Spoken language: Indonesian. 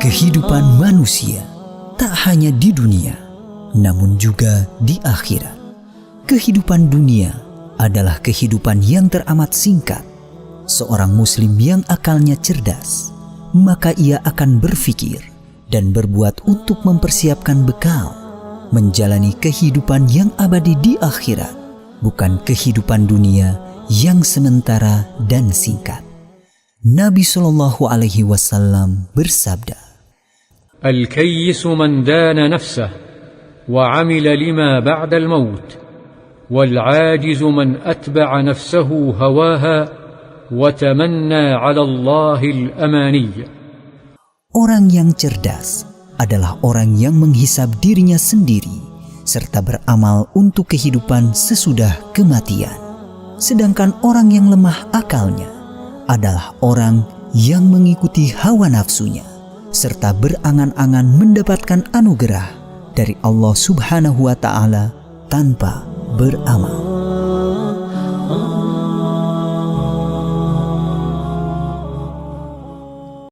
kehidupan manusia tak hanya di dunia, namun juga di akhirat. Kehidupan dunia adalah kehidupan yang teramat singkat. Seorang muslim yang akalnya cerdas, maka ia akan berpikir dan berbuat untuk mempersiapkan bekal, menjalani kehidupan yang abadi di akhirat, bukan kehidupan dunia yang sementara dan singkat. Nabi SAW bersabda, "Al-kayyisu man dana nafsah wa 'amila lima ba'da al-maut, wal-'ajizu man atba'a nafsahu hawaha wa tamanna 'ala Allahil amani." Orang yang cerdas adalah orang yang menghisab dirinya sendiri serta beramal untuk kehidupan sesudah kematian. Sedangkan orang yang lemah akalnya adalah orang yang mengikuti hawa nafsunya serta berangan-angan mendapatkan anugerah dari Allah Subhanahu wa Ta'ala tanpa beramal.